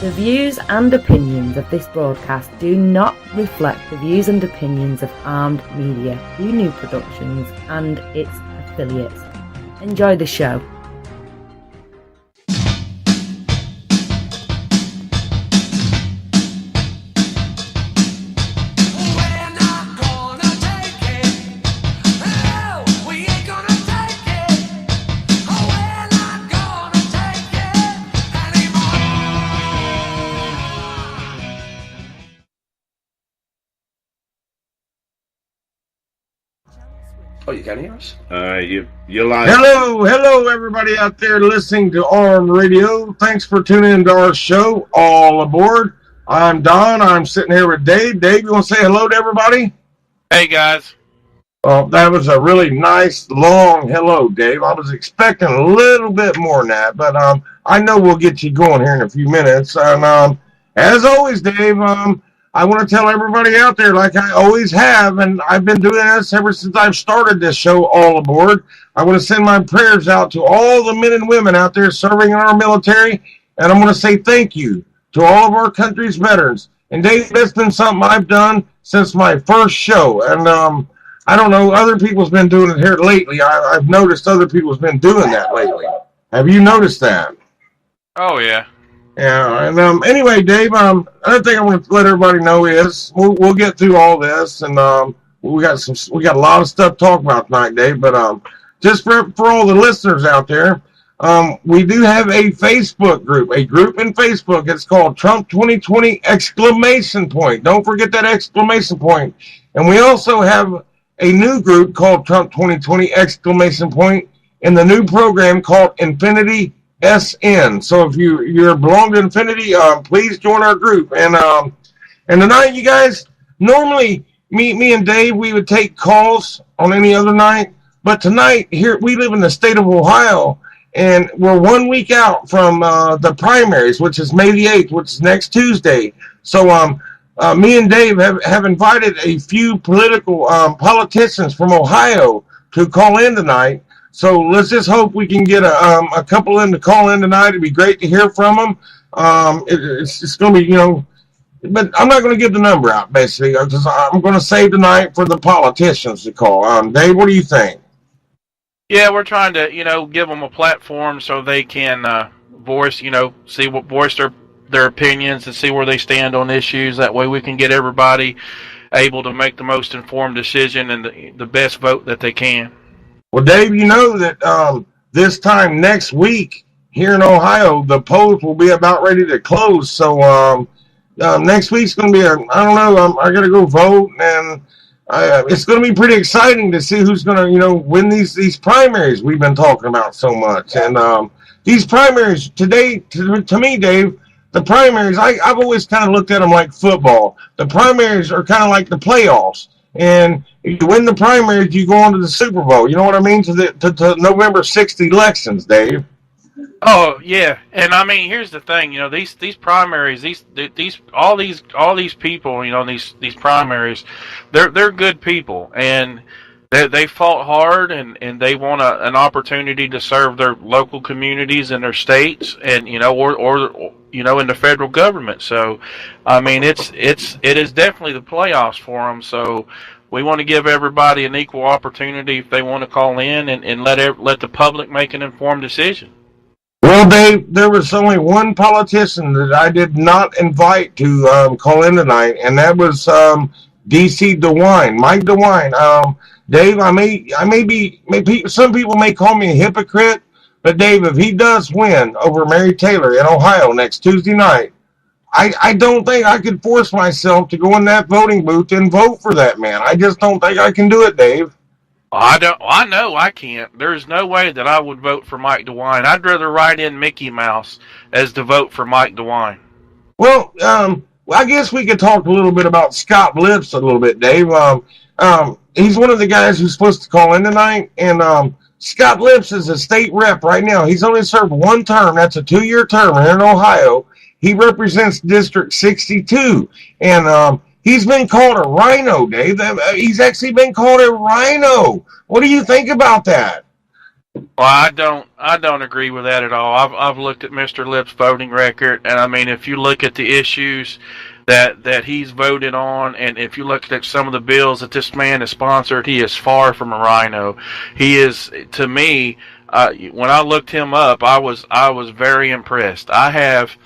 The views and opinions of this broadcast do not reflect the views and opinions of Armed Media, New Productions, and its affiliates. Enjoy the show. Oh, you can hear us? You're live. Hello, everybody out there listening to Armed Radio. Thanks for tuning into our show. All aboard. I'm Don. I'm sitting here with Dave. Dave, you want to say hello to everybody? Hey, guys. Well, that was a really nice, long hello, Dave. I was expecting a little bit more than that, but I know we'll get you going here in a few minutes. And as always, Dave, I want to tell everybody out there, like I always have, and I've been doing this ever since I've started this show, All Aboard. I want to send my prayers out to all the men and women out there serving in our military, and I'm going to say thank you to all of our country's veterans. And Dave, that's been something I've done since my first show, and I don't know, other people's been doing it here lately. I've noticed other people's been doing that lately. Have you noticed that? Oh, yeah. Yeah, and anyway, Dave, another thing I want to let everybody know is we'll get through all this, and we got a lot of stuff to talk about tonight, Dave. But just for all the listeners out there, we do have a Facebook group, a group in Facebook. It's called Trump 2020 ! Don't forget that exclamation point. And we also have a new group called Trump 2020 ! In the new program called Infinity SN. So if you belong to Infinity, please join our group. And tonight, you guys, normally me and Dave, we would take calls on any other night, but tonight here we live in the state of Ohio, and we're 1 week out from the primaries, which is May the 8th, which is next Tuesday. So me and Dave have invited a few political politicians from Ohio to call in tonight. So let's just hope we can get a couple in to call in tonight. It'd be great to hear from them. It's going to be, but I'm not going to give the number out, basically, because I'm going to save tonight for the politicians to call. Dave, what do you think? Yeah, we're trying to, give them a platform so they can voice their opinions and see where they stand on issues. That way we can get everybody able to make the most informed decision and the best vote that they can. Well, Dave, you know that this time next week here in Ohio, the polls will be about ready to close. So next week's going to be I got to go vote, and it's going to be pretty exciting to see who's going to, win these primaries we've been talking about so much. And these primaries today, to me, Dave, the primaries, I've always kind of looked at them like football. The primaries are kind of like the playoffs. And if you win the primaries, you go on to the Super Bowl. You know what I mean? To November 6th elections, Dave. Oh yeah, and I mean, here's the thing. These primaries, all these people, these primaries, they're good people, and they fought hard, and they want an opportunity to serve their local communities and their states, and or in the federal government. So, I mean, it is definitely the playoffs for them. So, we want to give everybody an equal opportunity if they want to call in and let the public make an informed decision. Well, Dave, there was only one politician that I did not invite to call in tonight, and that was D.C. DeWine, Mike DeWine. Dave, some people may call me a hypocrite, but Dave, if he does win over Mary Taylor in Ohio next Tuesday night, I don't think I could force myself to go in that voting booth and vote for that man. I just don't think I can do it, Dave. I know I can't. There's no way that I would vote for Mike DeWine. I'd rather write in Mickey Mouse as to vote for Mike DeWine. Well, I guess we could talk a little bit about Scott Lips a little bit, Dave. He's one of the guys who's supposed to call in tonight, and Scott Lips is a state rep right now. He's only served one term. That's a 2-year term here in Ohio. He represents District 62, and he's been called a rhino, Dave. He's actually been called a rhino. What do you think about that? Well, I don't agree with that at all. I've looked at Mr. Lip's voting record, and I mean, if you look at the issues that he's voted on, and if you look at some of the bills that this man has sponsored, he is far from a rhino. He is, to me, when I looked him up, I was very impressed. I have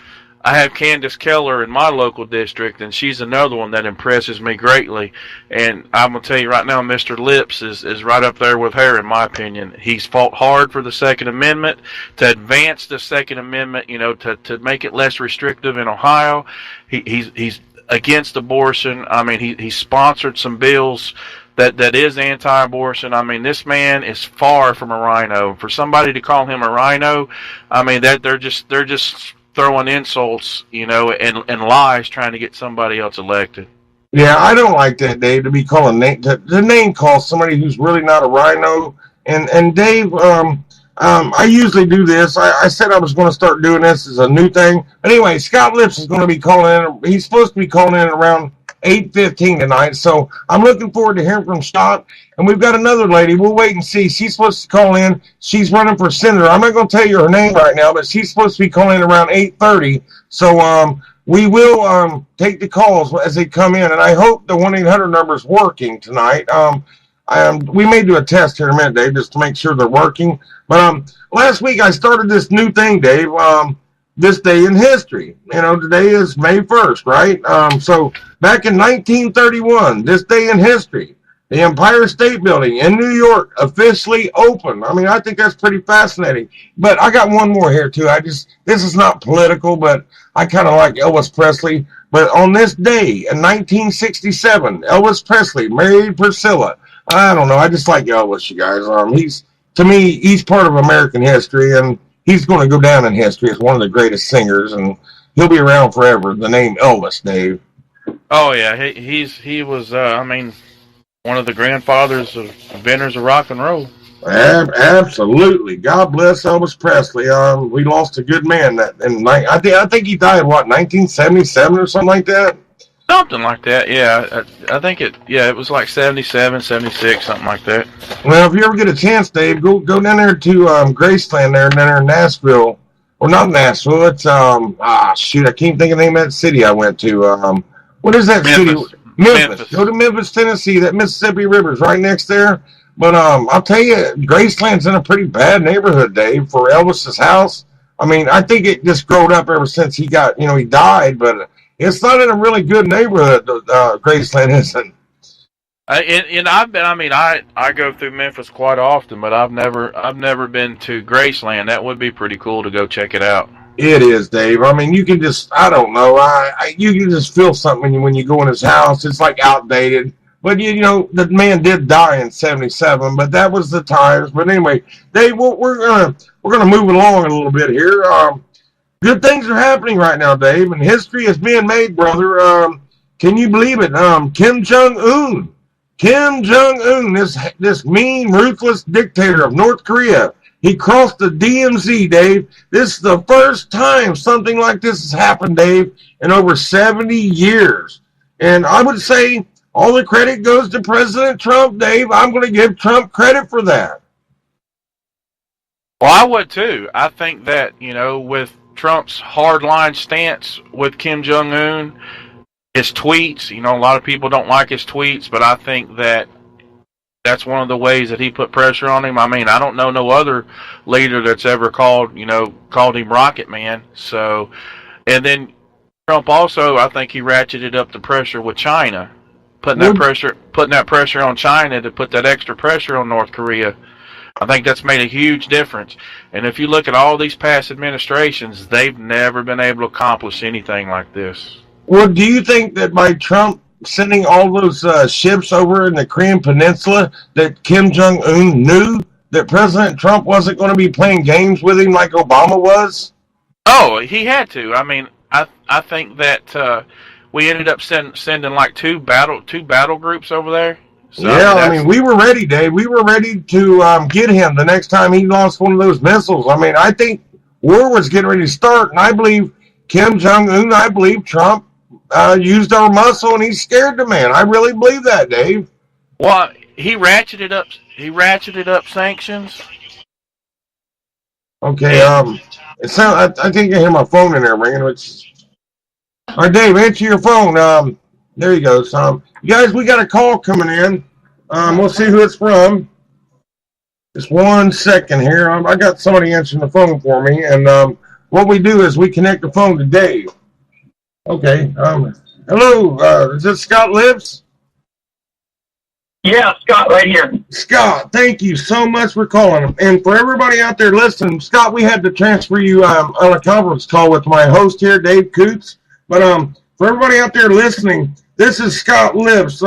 Candace Keller in my local district, and she's another one that impresses me greatly. And I'm going to tell you right now, Mr. Lips is right up there with her, in my opinion. He's fought hard for the Second Amendment, to advance the Second Amendment, to make it less restrictive in Ohio. He's against abortion. I mean, he sponsored some bills that is anti-abortion. I mean, this man is far from a rhino. For somebody to call him a rhino, I mean, that they're just throwing insults, and lies, trying to get somebody else elected. Yeah, I don't like that, Dave, to be calling to name call somebody who's really not a rhino. And Dave, I usually do this. I said I was going to start doing this as a new thing. But anyway, Scott Lips is going to be calling in. He's supposed to be calling in around 8:15 tonight. So I'm looking forward to hearing from Scott. And we've got another lady. We'll wait and see. She's supposed to call in. She's running for senator. I'm not going to tell you her name right now, but she's supposed to be calling in around 8:30. So we will take the calls as they come in. And I hope the 1-800 number is working tonight. We may do a test here in a minute, Dave, just to make sure they're working. But last week I started this new thing, Dave. This day in history. Today is May 1st, right? So back in 1931, this day in history, the Empire State Building in New York officially opened. I mean, I think that's pretty fascinating. But I got one more here too. This is not political, but I kind of like Elvis Presley. But on this day in 1967, Elvis Presley married Priscilla. I don't know. I just like Elvis, you guys. To me, he's part of American history, and he's going to go down in history as one of the greatest singers, and he'll be around forever. The name Elvis, Dave. Oh yeah, he was. I mean, one of the grandfathers of inventors of rock and roll. Absolutely. God bless Elvis Presley. We lost a good man. I think he died, 1977 or something like that? Something like that, yeah. I think it was like 77, 76, something like that. Well, if you ever get a chance, Dave, go down there to Graceland down there in Nashville. Or not Nashville, it's, I can't think of the name of that city I went to. What is that city? Memphis. Go to Memphis, Tennessee. That Mississippi River's right next there. But I'll tell you, Graceland's in a pretty bad neighborhood, Dave, for Elvis's house. I mean, I think it just growed up ever since he died, but it's not in a really good neighborhood. Graceland isn't. I go through Memphis quite often, but I've never been to Graceland. That would be pretty cool to go check it out. It is, Dave. I mean, you can just, I don't know, you can just feel something when you go in his house. It's like outdated. But, the man did die in 77, but that was the times. But anyway, Dave, we're gonna move along a little bit here. Good things are happening right now, Dave, and history is being made, brother. Can you believe it? Kim Jong-un, this mean, ruthless dictator of North Korea, he crossed the DMZ, Dave. This is the first time something like this has happened, Dave, in over 70 years. And I would say all the credit goes to President Trump, Dave. I'm going to give Trump credit for that. Well, I would too. I think that, with Trump's hardline stance with Kim Jong-un, his tweets, a lot of people don't like his tweets, but I think that's one of the ways that he put pressure on him. I mean, I don't know no other leader that's ever called him Rocket Man. So, and then Trump also, I think he ratcheted up the pressure with China, putting that pressure on China to put that extra pressure on North Korea. I think that's made a huge difference. And if you look at all these past administrations, they've never been able to accomplish anything like this. Well, do you think that by Trump sending all those ships over in the Korean Peninsula, that Kim Jong-un knew that President Trump wasn't going to be playing games with him like Obama was? Oh, he had to. I mean, I think that we ended up sending like two battle groups over there. So, yeah, I mean, we were ready, Dave. We were ready to get him the next time he launched one of those missiles. I mean, I think war was getting ready to start, and I believe Kim Jong-un, I believe Trump used our muscle, and he scared the man. I really believe that, Dave. Well, he ratcheted up sanctions, Okay, it sound. I think I hear my phone in there ringing. All right, Dave, answer your phone. There you go. So, you guys, we got a call coming in. We'll see who it's from. Just 1 second here. I got somebody answering the phone for me, and what we do is we connect the phone to Dave. Okay. Hello. Is this Scott Lips? Yeah, Scott, right here. Scott, thank you so much for calling. And for everybody out there listening, Scott, we had to transfer you on a conference call with my host here, Dave Coots. But for everybody out there listening, this is Scott Lips.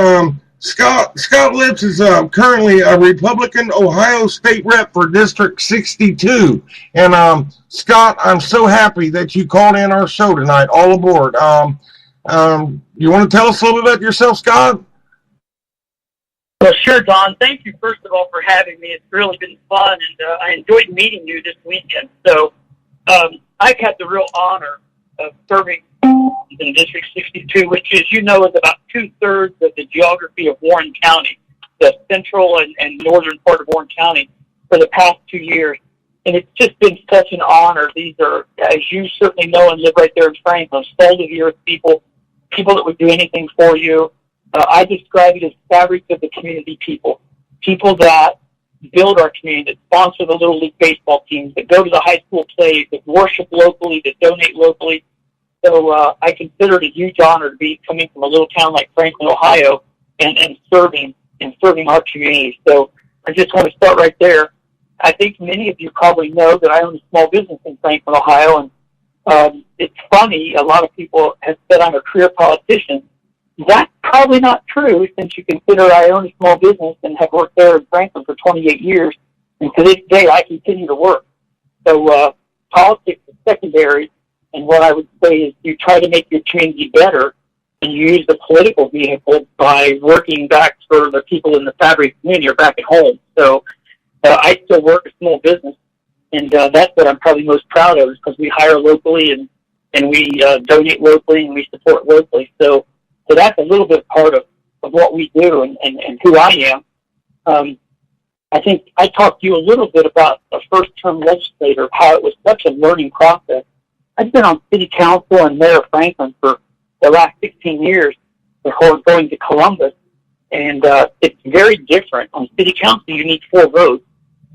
Scott Lips is currently a Republican Ohio State Rep for District 62. And Scott, I'm so happy that you called in our show tonight. All aboard. You want to tell us a little bit about yourself, Scott? Well, sure, Don. Thank you, first of all, for having me. It's really been fun, and I enjoyed meeting you this weekend. So I've had the real honor of serving in District 62, which, as you know, is about 2/3 of the geography of Warren County, the central and northern part of Warren County, for the past 2 years. And it's just been such an honor. These are, as you certainly know and live right there in Franklin, salt-of-the-earth people that would do anything for you. I describe it as fabric of the community people that build our community, that sponsor the Little League baseball teams, that go to the high school plays, that worship locally, that donate locally. So I consider it a huge honor to be coming from a little town like Franklin, Ohio, and serving our community. So I just want to start right there. I think many of you probably know that I own a small business in Franklin, Ohio, and it's funny, a lot of people have said I'm a career politician. That's probably not true, since you consider I own a small business and have worked there in Franklin for 28 years, and to this day I continue to work. So politics is secondary, and what I would say is you try to make your community better, and you use the political vehicle by working back for the people in the fabric community or back at home. So I still work a small business, and that's what I'm probably most proud of, is because we hire locally and we donate locally and we support locally. So that's a little bit part of what we do and who I am. I think I talked to you a little bit about a first-term legislator, how it was such a learning process. I've been on city council and mayor of Franklin for the last 16 years before going to Columbus, and it's very different. On city council, you need 4 votes.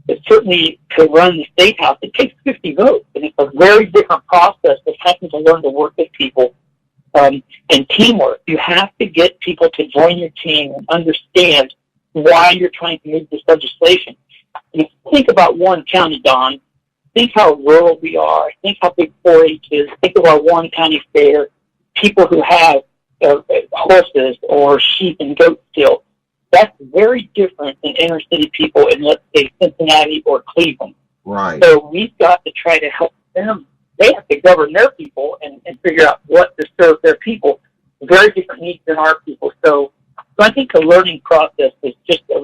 But certainly to run the state house, it takes 50 votes, and it's a very different process of having to learn to work with people. And teamwork. You have to get people to join your team and understand why you're trying to move this legislation. And if you think about Warren County, Don, think how rural we are. Think how big 4-H is. Think of our Warren County Fair. People who have horses or sheep and goats still. That's very different than inner city people in, let's say, Cincinnati or Cleveland. Right. So we've got to try to help them. They have to govern their people and figure out what to serve their people. Very different needs than our people. So I think the learning process is just a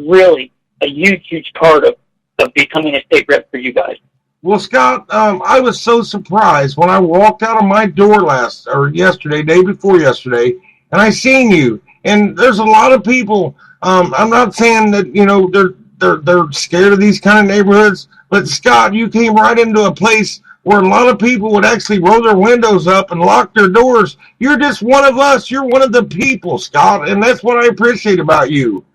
huge part of becoming a state rep for you guys. Well, Scott, I was so surprised when I walked out of my door day before yesterday, and I seen you. And there's a lot of people. I'm not saying that they're scared of these kind of neighborhoods, but Scott, you came right into a place where a lot of people would actually roll their windows up and lock their doors. You're just one of us. You're one of the people, Scott, and that's what I appreciate about you.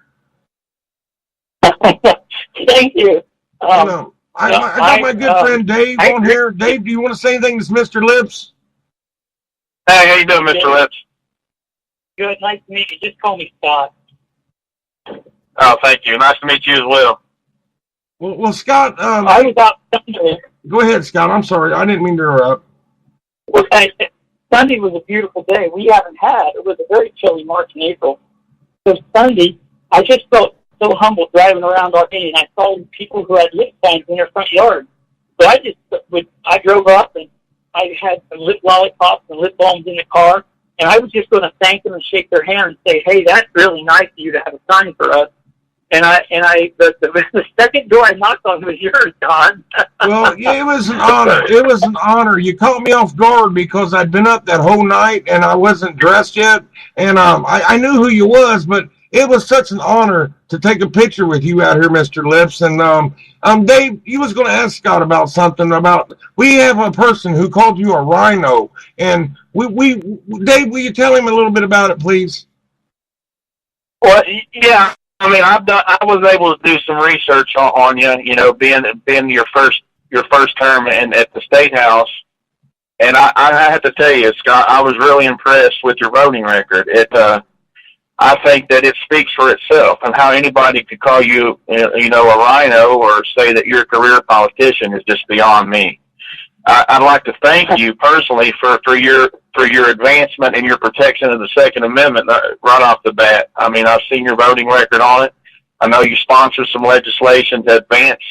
Thank you. I got my good friend Dave on here. Dave, do you want to say anything to Mr. Lips? Hey, how you doing, Mr. Lips? Good. Nice to meet you. Just call me Scott. Oh, thank you. Nice to meet you as well. Well, Scott, I was out Sunday. Go ahead, Scott. I'm sorry. I didn't mean to interrupt. Sunday was a beautiful day. It was a very chilly March and April. So Sunday, I just felt so humble driving around our city, and I saw people who had lip signs in their front yard. So I drove up, and I had some lip lollipops and lip balms in the car, and I was just going to thank them and shake their hand and say, hey, that's really nice of you to have a sign for us. And the second door I knocked on was yours, Don. Well, yeah, it was an honor. It was an honor. You caught me off guard because I'd been up that whole night and I wasn't dressed yet. And I knew who you was, but it was such an honor to take a picture with you out here, Mr. Lips. And Dave, you was going to ask Scott about something about. We have a person who called you a rhino, and Dave, will you tell him a little bit about it, please? Well, yeah. I mean, I was able to do some research on you. You know, being your first term at the state house, and I have to tell you, Scott, I was really impressed with your voting record. I think that it speaks for itself, and how anybody could call you, you know, a rhino or say that you're a career politician is just beyond me. I'd like to thank you personally for your advancement and your protection of the Second Amendment right off the bat. I mean, I've seen your voting record on it. I know you sponsored some legislation to advance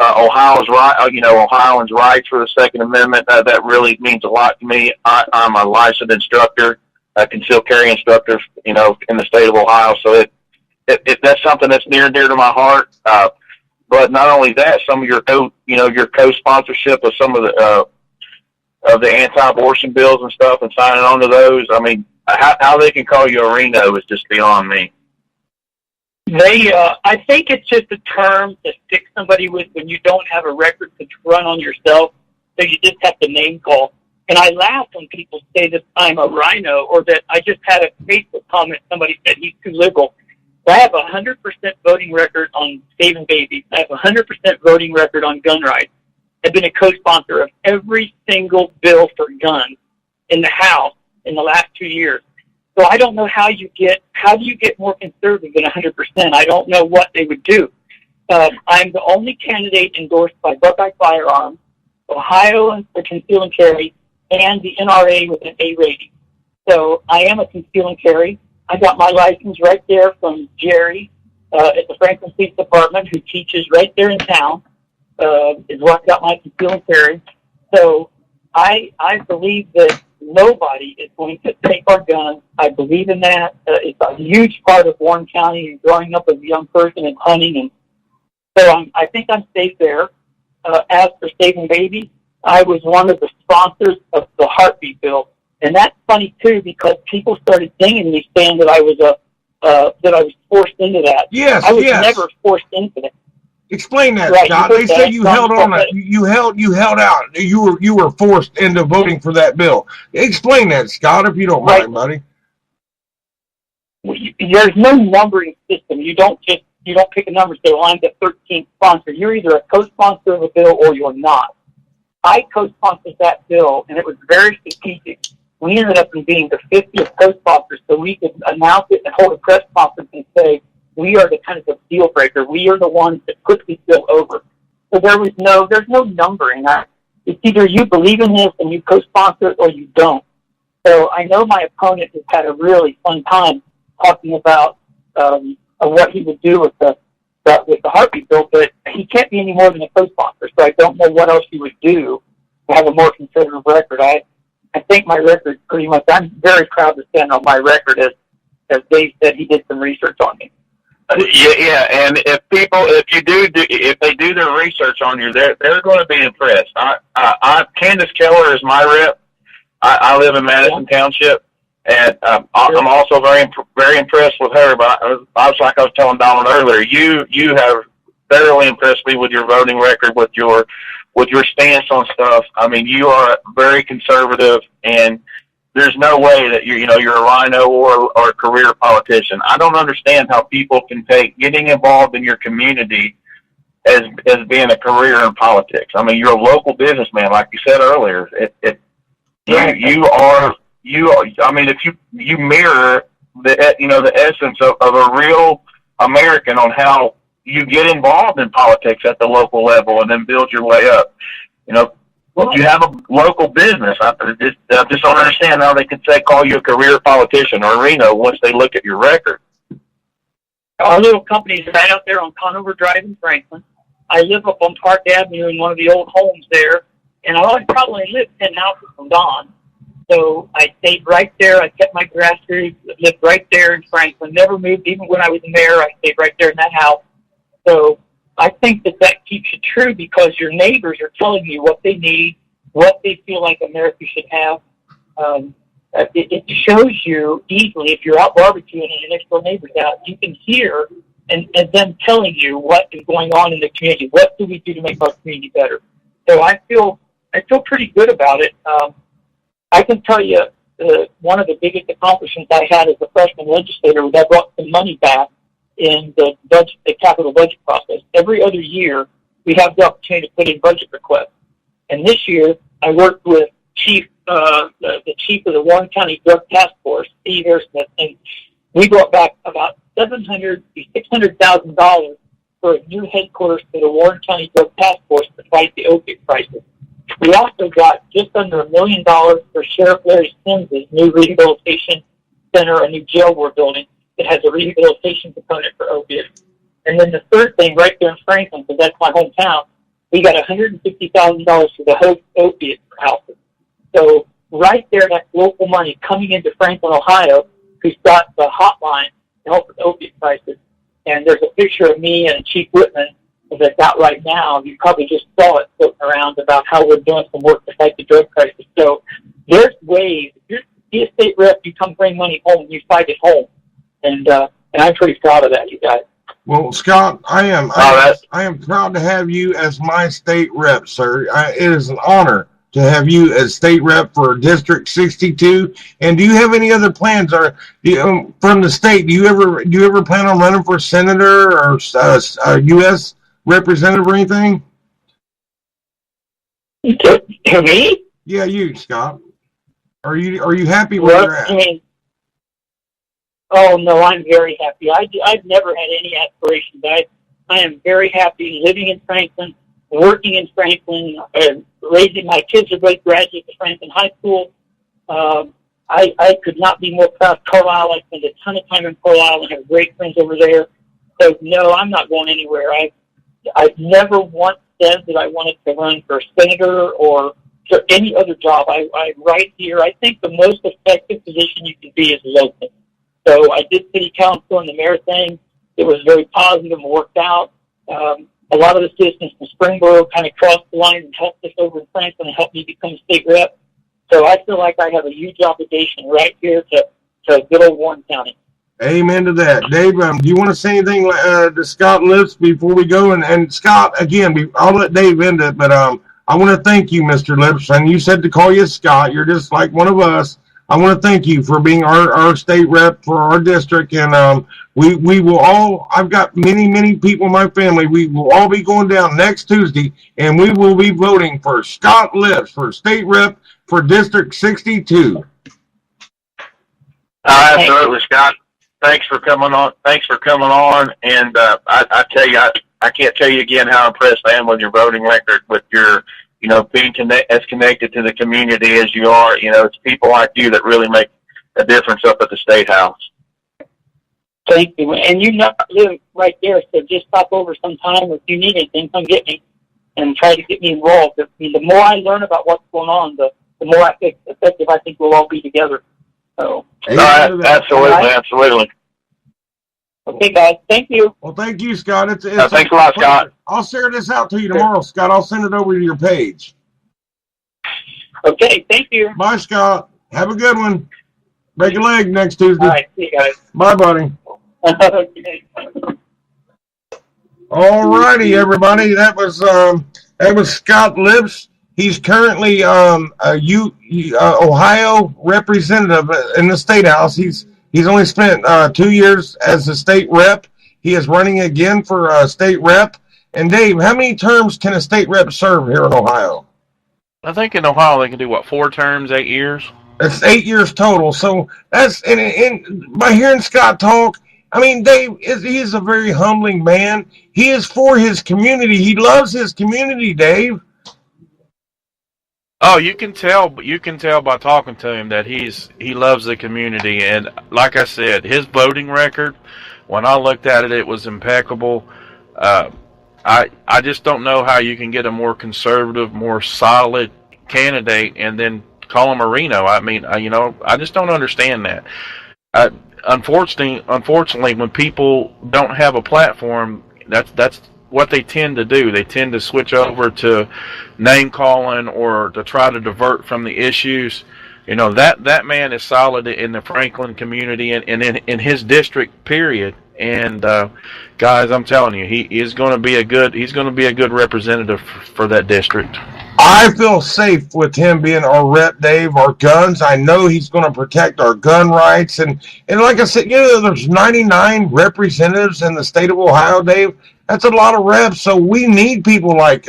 Ohio's Ohioans' rights for the Second Amendment. That really means a lot to me. I'm a licensed instructor, a concealed carry instructor, you know, in the state of Ohio. So that's something that's near and dear to my heart. But not only that, some of your co-sponsorship of some of the anti-abortion bills and stuff, and signing on to those. I mean, how they can call you a rhino is just beyond me. I think it's just a term to stick somebody with when you don't have a record to run on yourself, so you just have to name call. And I laugh when people say that I'm a rhino, or that I just had a Facebook comment, somebody said he's too liberal. I have a 100% voting record on saving babies. I have a 100% voting record on gun rights. I've been a co-sponsor of every single bill for guns in the House in the last 2 years. So I don't know how do you get more conservative than 100%? I don't know what they would do. I'm the only candidate endorsed by Buckeye Firearms, Ohio for conceal and carry, and the NRA with an A rating. So I am a conceal and carry. I got my license right there from Jerry at the Franklin Police Department, who teaches right there in town, is where I got my conceal and carry. So I believe that nobody is going to take our guns. I believe in that. It's a huge part of Warren County and growing up as a young person and hunting. And so I think I'm safe there. As for saving babies, I was one of the sponsors of the heartbeat bill. And that's funny too, because people started dinging me, saying that I was forced into that. Yes, I was never forced into that. Explain that, right, Scott. They said you held on. You held out. You were forced into voting for that bill. Explain that, Scott, if you don't mind, buddy. There's no numbering system. You don't pick a number. So I'm the 13th sponsor. You're either a co-sponsor of a bill or you're not. I co-sponsored that bill, and it was very strategic. We ended up being the 50th co-sponsor, so we could announce it and hold a press conference and say, we are the kind of the deal breaker. We are the ones that put this bill over. So there's no numbering. It's either you believe in this and you co-sponsor it or you don't. So I know my opponent has had a really fun time talking about what he would do with the heartbeat bill, but he can't be any more than a co-sponsor. So I don't know what else he would do to have a more conservative record. I think my record pretty much, I'm very proud to stand on my record, as Dave said, he did some research on me. Yeah, and if they do their research on you, they're going to be impressed. Candace Keller is my rep. I live in Madison Township, and I'm also very impressed with her. But I was telling Donald earlier, you have thoroughly impressed me with your voting record, with your stance on stuff. I mean, you are very conservative, and there's no way that you're a rhino or a career politician. I don't understand how people can take getting involved in your community as being a career in politics. I mean, you're a local businessman, like you said earlier. You are. I mean, if you mirror the essence of a real American on how you get involved in politics at the local level and then build your way up. You have a local business. I just don't understand how they could call you a career politician or a rhino once they look at your record. Our little company is right out there on Conover Drive in Franklin. I live up on Park Avenue in one of the old homes there, and I probably lived 10 houses from Don. So I stayed right there. I kept my grassroots, lived right there in Franklin, never moved. Even when I was mayor, I stayed right there in that house. So I think that keeps you true, because your neighbors are telling you what they need, what they feel like America should have. it shows you easily, if you're out barbecuing and your next door neighbor's out, you can hear and them telling you what is going on in the community. What do we do to make our community better? So I feel pretty good about it. I can tell you one of the biggest accomplishments I had as a freshman legislator was I brought some money back in the capital budget process. Every other year, we have the opportunity to put in budget requests. And this year, I worked with the chief of the Warren County Drug Task Force, Steve Smith, and we brought back about $600,000 for a new headquarters for the Warren County Drug Task Force to fight the opiate crisis. We also got just under $1 million for Sheriff Larry Sims' new rehabilitation center, a new jail we're building that has a rehabilitation component for opiates. And then the third thing, right there in Franklin, because that's my hometown, we got $150,000 for the host opiate houses. So right there, that's local money coming into Franklin, Ohio, who's got the hotline to help with the opiate crisis. And there's a picture of me and Chief Whitman that's out right now. You probably just saw it floating around about how we're doing some work to fight the drug crisis. So there's ways. If you're a state rep, you come bring money home, you fight it home. And I'm pretty proud of that, you guys. Well, Scott, I am proud to have you as my state rep, sir. It is an honor to have you as state rep for District 62. And do you have any other plans? Or from the state? Do you ever plan on running for senator or U.S. representative or anything? To me? Yeah, you, Scott. Are you happy where you're at? Oh no, I'm very happy. I've never had any aspirations. I am very happy living in Franklin, working in Franklin, raising my kids are both graduates of Franklin High School. I could not be more proud of Carlisle. I spend a ton of time in Carlisle and have great friends over there. So no, I'm not going anywhere. I've never once said that I wanted to run for senator or for any other job. I'm right here. I think the most effective position you can be is local. So I did city council and the mayor thing. It was very positive and worked out. A lot of the citizens from Springboro kind of crossed the line and helped us over in Franklin and helped me become state rep. So I feel like I have a huge obligation right here to good old Warren County. Amen to that. Dave, do you want to say anything to Scott Lips before we go? And Scott, again, I'll let Dave end it, but I want to thank you, Mr. Lips. And you said to call you Scott. You're just like one of us. I want to thank you for being our state rep for our district, and we will all, I've got many people in my family, we will all be going down next Tuesday, and we will be voting for Scott Lips for state rep for District 62. Absolutely, Scott. Thanks for coming on. And I tell you, I can't tell you again how impressed I am with your voting record, with your being as connected to the community as you are. It's people like you that really make a difference up at the State House. Thank you. And you live right there, so just stop over sometime. If you need anything, come get me and try to get me involved. The more I learn about what's going on, the more effective I think we'll all be together. So, absolutely. Okay, guys. Thank you. Well, thank you, Scott. It's thanks a lot, Scott. I'll share this out to you tomorrow, Scott. I'll send it over to your page. Okay, thank you. Bye, Scott. Have a good one. Break a leg next Tuesday. All right, see you guys. Bye, buddy. Okay. All righty, everybody. That was Scott Lips. He's currently Ohio representative in the State House. He's only spent 2 years as a state rep. He is running again for state rep. And Dave, how many terms can a state rep serve here in Ohio? I think in Ohio they can do 4 terms, 8 years. That's 8 years total. So that's and by hearing Scott talk, I mean, Dave he's a very humbling man. He is for his community. He loves his community, Dave. Oh, you can tell by talking to him that he loves the community, and like I said, his voting record, when I looked at it, it was impeccable. I just don't know how you can get a more conservative, more solid candidate and then call him a Reno. I mean, I just don't understand that. Unfortunately, when people don't have a platform, that's what they tend to do. They tend to switch over to name calling or to try to divert from the issues. that man is solid in the Franklin community and in his district, period. And guys, I'm telling you, he is going to be a good representative for that district. I feel safe with him being our rep, Dave. Our guns, I know he's going to protect our gun rights. And like I said, there's 99 representatives in the state of Ohio, Dave. That's a lot of reps. So we need people like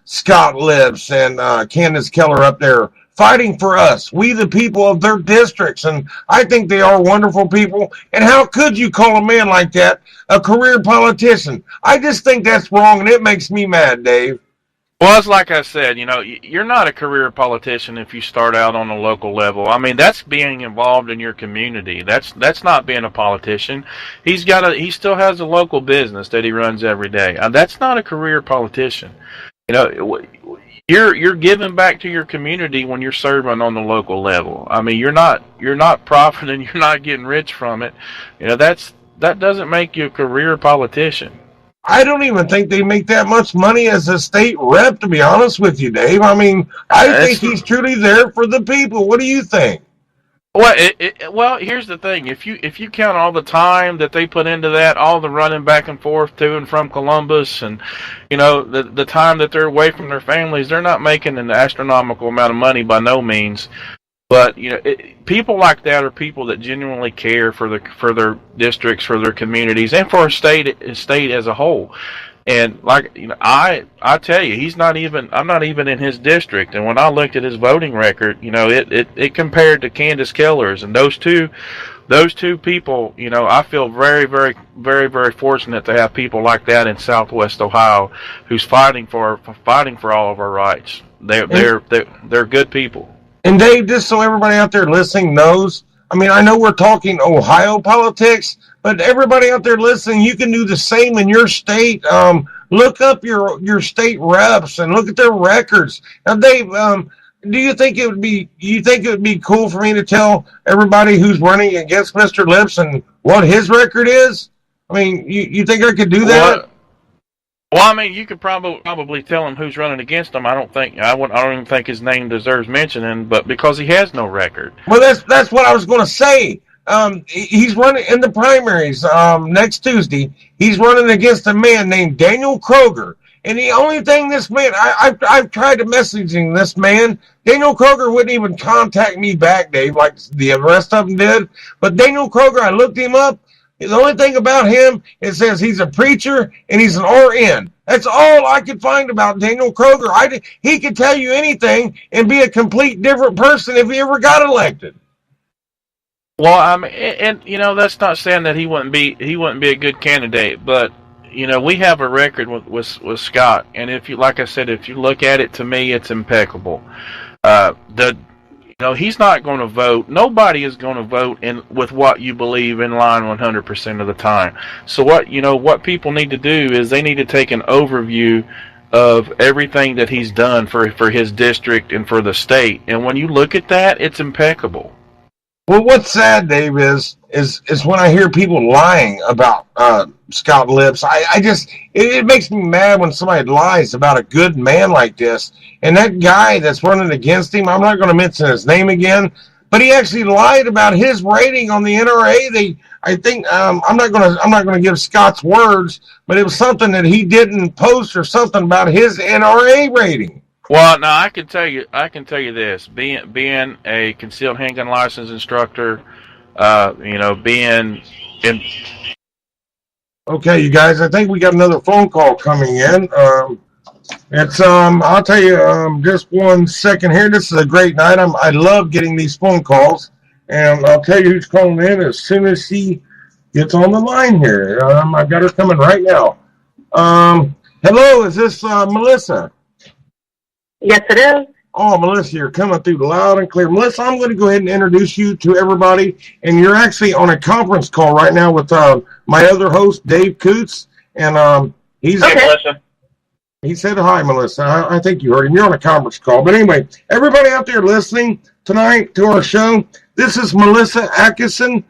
Scott Lips and Candace Keller up there fighting for us. We the people of their districts. And I think they are wonderful people. And how could you call a man like that a career politician? I just think that's wrong, and it makes me mad, Dave. Well, it's like I said, you're not a career politician if you start out on the local level. I mean, that's being involved in your community. That's not being a politician. He still has a local business that he runs every day. That's not a career politician. You're giving back to your community when you're serving on the local level. I mean, you're not profiting, you're not getting rich from it. That doesn't make you a career politician. I don't even think they make that much money as a state rep, to be honest with you, Dave. I mean, I think he's truly there for the people. What do you think? Well, here's the thing. If you count all the time that they put into that, all the running back and forth to and from Columbus, and the time that they're away from their families, they're not making an astronomical amount of money by no means. But people like that are people that genuinely care for their districts, for their communities, and for a state as a whole. And I tell you, I'm not even in his district. And when I looked at his voting record, it compared to Candace Keller's, and those two people, I feel very, very, very, very fortunate to have people like that in Southwest Ohio, who's fighting for all of our rights. They're good people. And Dave, just so everybody out there listening knows, I mean, I know we're talking Ohio politics, but everybody out there listening, you can do the same in your state. Look up your state reps and look at their records. Now, Dave, do you think it would be cool for me to tell everybody who's running against Mr. Lips and what his record is? I mean, you think I could do that? Well, I mean, you could probably tell him who's running against him. I don't even think his name deserves mentioning, but because he has no record. Well, that's what I was going to say. He's running in the primaries next Tuesday. He's running against a man named Daniel Kroger. And the only thing this man, I've tried to messaging this man. Daniel Kroger wouldn't even contact me back, Dave, like the rest of them did. But Daniel Kroger, I looked him up. The only thing about him, it says he's a preacher and he's an RN. That's all I could find about Daniel Kroger. He could tell you anything and be a complete different person if he ever got elected. Well, I mean, and that's not saying that he wouldn't be a good candidate, but we have a record with Scott, and like I said, if you look at it, to me, it's impeccable. He's not going to vote. Nobody is going to vote with what you believe in line 100% of the time. So what people need to do is they need to take an overview of everything that he's done for his district and for the state. And when you look at that, it's impeccable. Well, what's sad, Dave, is when I hear people lying about Scott Lips. It makes me mad when somebody lies about a good man like this. And that guy that's running against him, I'm not going to mention his name again, but he actually lied about his rating on the NRA. I'm not going to give Scott's words, but it was something that he didn't post or something about his NRA rating. Well, now I can tell you this: being a concealed handgun license instructor, being in. Okay, you guys, I think we got another phone call coming in. I'll tell you, just 1 second here. This is a great night. I love getting these phone calls, and I'll tell you who's calling in as soon as he gets on the line here. I've got her coming right now. Hello, is this Melissa? Yes, it is. Oh, Melissa, you're coming through loud and clear. Melissa, I'm going to go ahead and introduce you to everybody. And you're actually on a conference call right now with my other host, Dave Coots. And he's Hey, Melissa. He said hi, Melissa. I think you heard him. You're on a conference call. But anyway, everybody out there listening tonight to our show, this is Melissa Akison.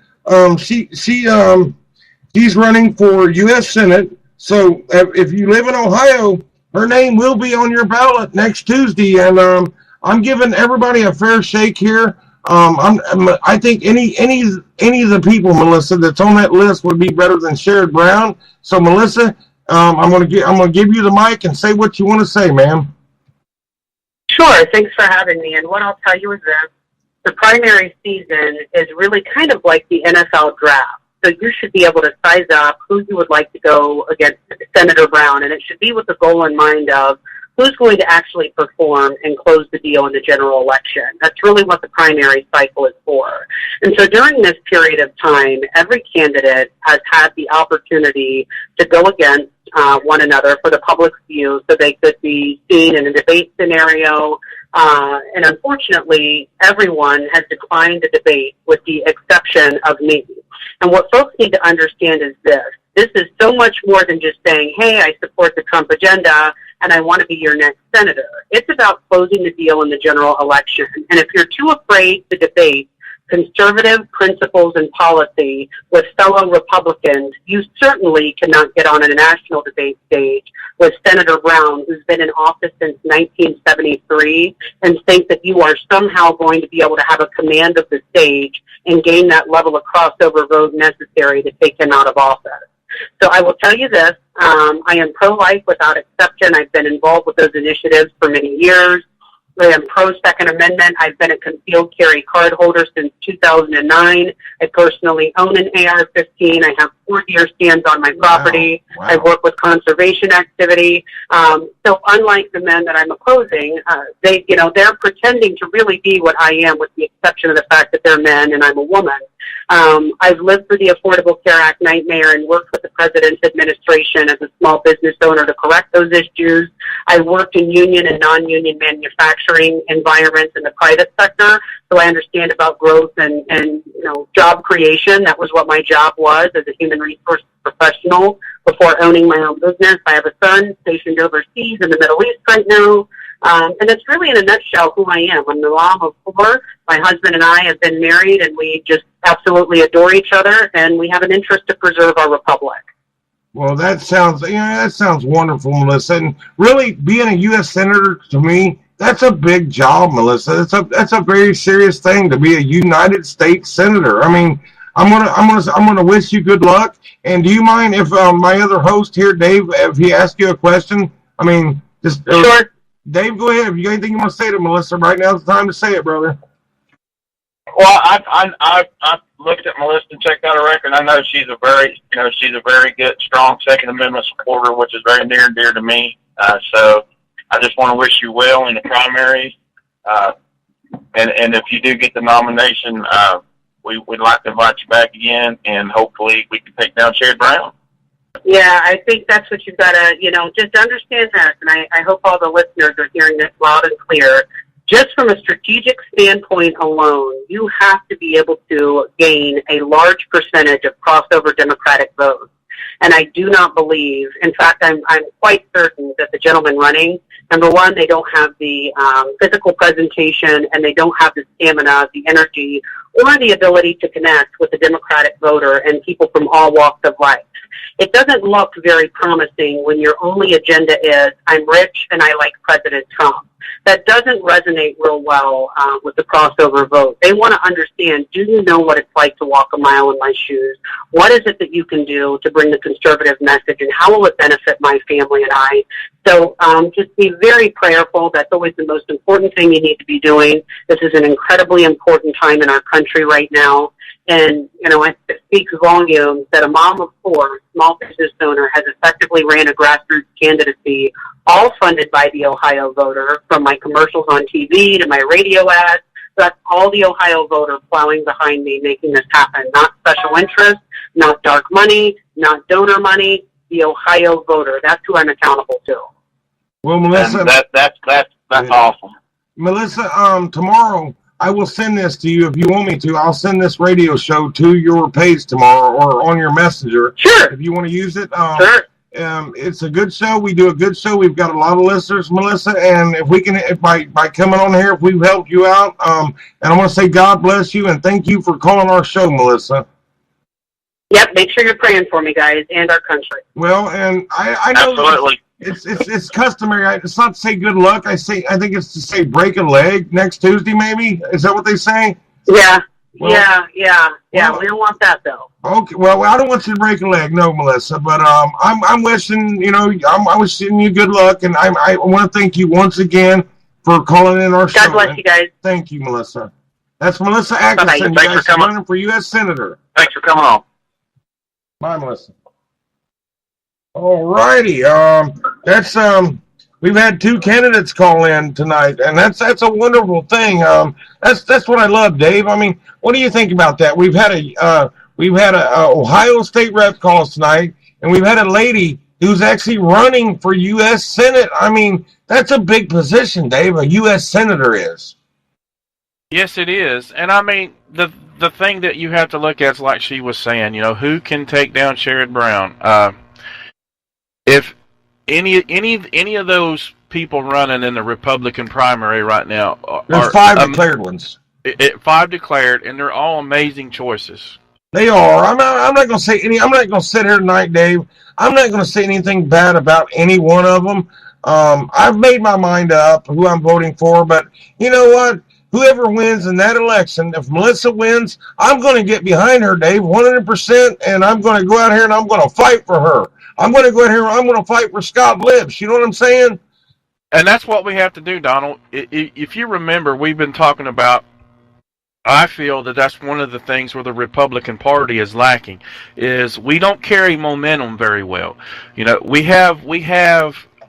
She's running for U.S. Senate. So if you live in Ohio, her name will be on your ballot next Tuesday, and I'm giving everybody a fair shake here. I think any of the people, Melissa, that's on that list would be better than Sherrod Brown. So, Melissa, I'm gonna give you the mic and say what you want to say, ma'am. Sure. Thanks for having me. And what I'll tell you is this. The primary season is really kind of like the NFL draft. So you should be able to size up who you would like to go against Senator Brown, and it should be with the goal in mind of who's going to actually perform and close the deal in the general election. That's really what the primary cycle is for. And so during this period of time, every candidate has had the opportunity to go against one another for the public's view, so they could be seen in a debate scenario. And unfortunately, everyone has declined the debate with the exception of me. And what folks need to understand is this. This is so much more than just saying, hey, I support the Trump agenda and I want to be your next senator. It's about closing the deal in the general election. And if you're too afraid to debate conservative principles and policy with fellow Republicans, you certainly cannot get on a national debate stage with Senator Brown, who's been in office since 1973, and think that you are somehow going to be able to have a command of the stage and gain that level of crossover vote necessary to take him out of office. So I will tell you this, I am pro-life without exception. I've been involved with those initiatives for many years. I am pro-Second Amendment. I've been a concealed carry card holder since 2009. I personally own an AR-15. I have 4-year stands on my property. Wow. I work with conservation activity. So unlike the men that I'm opposing, they're pretending to really be what I am, with the exception of the fact that they're men and I'm a woman. I've lived through the Affordable Care Act nightmare and worked with the President's administration as a small business owner to correct those issues. I worked in union and non-union manufacturing environments in the private sector, so I understand about growth and job creation. That was what my job was as a human resource professional before owning my own business. I have a son stationed overseas in the Middle East right now. And it's really, in a nutshell, who I am. I'm the mom of 4. My husband and I have been married, and we just absolutely adore each other, and we have an interest to preserve our republic. Well, that sounds wonderful, Melissa. And really, being a U.S. Senator, to me, that's a big job, Melissa. That's a very serious thing to be a United States Senator. I mean, I'm gonna wish you good luck. And do you mind if my other host here, Dave, if he asks you a question? I mean, just sure. Dave, go ahead. If you got anything you want to say to Melissa, right now is the time to say it, brother. Well, I looked at Melissa and checked out her record. I know she's a very good, strong Second Amendment supporter, which is very near and dear to me. So I just want to wish you well in the primaries. And if you do get the nomination, we'd like to invite you back again, and hopefully we can take down Sherrod Brown. Yeah, I think that's what you've got to, just understand that. And I hope all the listeners are hearing this loud and clear. Just from a strategic standpoint alone, you have to be able to gain a large percentage of crossover Democratic votes. And I do not believe, in fact, I'm quite certain that the gentlemen running, number one, they don't have the physical presentation, and they don't have the stamina, the energy, or the ability to connect with the Democratic voter and people from all walks of life. It doesn't look very promising when your only agenda is, I'm rich and I like President Trump. That doesn't resonate real well with the crossover vote. They want to understand, do you know what it's like to walk a mile in my shoes? What is it that you can do to bring the conservative message, and how will it benefit my family and I? So just be very prayerful. That's always the most important thing you need to be doing. This is an incredibly important time in our country right now. And, it speaks volumes that a mom of 4, small business owner, has effectively ran a grassroots candidacy, all funded by the Ohio voter, from my commercials on TV to my radio ads. That's all the Ohio voter plowing behind me, making this happen. Not special interest, not dark money, not donor money, the Ohio voter. That's who I'm accountable to. Well, Melissa, that's awesome. Melissa, tomorrow, I will send this to you if you want me to. I'll send this radio show to your page tomorrow, or on your messenger. Sure. If you want to use it. Sure. It's a good show. We do a good show. We've got a lot of listeners, Melissa, and if by coming on here, if we've helped you out, and I want to say God bless you and thank you for calling our show, Melissa. Yep. Make sure you're praying for me, guys, and our country. Well, and I know Absolutely. It's customary. It's not to say good luck. I think it's to say break a leg next Tuesday, maybe. Is that what they say? Yeah. Well, Yeah. We don't want that though. Okay, well, I don't want you to break a leg, no, Melissa. But I'm wishing I'm wishing you good luck, and I want to thank you once again for calling in our show. God bless you guys. Thank you, Melissa. That's Melissa Bye-bye. Akison, Thanks for coming. running for U.S. Senator. Thanks for coming on. Bye, Melissa. All righty. That's we've had 2 candidates call in tonight, and that's a wonderful thing. That's what I love, Dave. I mean, what do you think about that? We've had a Ohio State rep call us tonight, and we've had a lady who's actually running for U.S. Senate. I mean, that's a big position, Dave. A U.S. Senator is. Yes, it is. And I mean, the thing that you have to look at is like she was saying, who can take down Sherrod Brown? If any of those people running in the Republican primary right now There's 5 declared ones. 5 declared, and they're all amazing choices. They are. I'm not going to say any. I'm not going to sit here tonight, Dave. I'm not going to say anything bad about any one of them. I've made my mind up who I'm voting for, but you know what? Whoever wins in that election, if Melissa wins, I'm going to get behind her, Dave, 100%, and I'm going to go out here and I'm going to fight for her. I'm going to go out here and I'm going to fight for Scott Lips. You know what I'm saying? And that's what we have to do, Donald. If you remember, we've been talking about, I feel that that's one of the things where the Republican Party is lacking, is we don't carry momentum very well. We have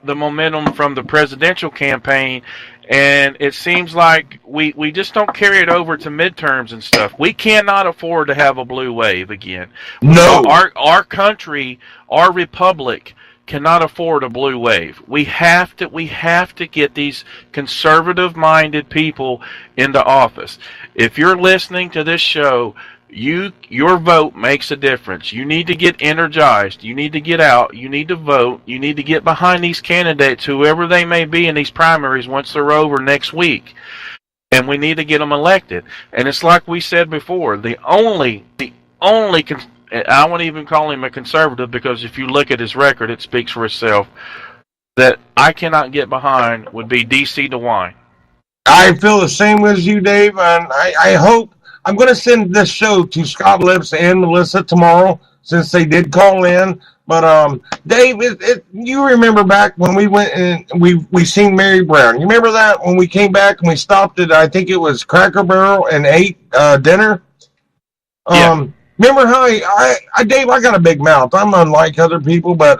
the momentum from the presidential campaign, and it seems like we just don't carry it over to midterms and stuff. We cannot afford to have a blue wave again. No. Our country, our republic, cannot afford a blue wave. We have to get these conservative-minded people into office. If you're listening to this show, your vote makes a difference. You need to get energized. You need to get out. You need to vote. You need to get behind these candidates, whoever they may be in these primaries once they're over next week. And we need to get them elected. And it's like we said before, the only I won't even call him a conservative, because if you look at his record, it speaks for itself, that I cannot get behind would be D.C. DeWine. I feel the same as you, Dave, and I hope I'm going to send this show to Scott Lips and Melissa tomorrow, since they did call in. But Dave, you remember back when we went and we seen Mary Brown? You remember that when we came back and we stopped at, I think it was Cracker Barrel, and ate dinner? Yeah. Remember how Dave, I got a big mouth. I'm unlike other people, but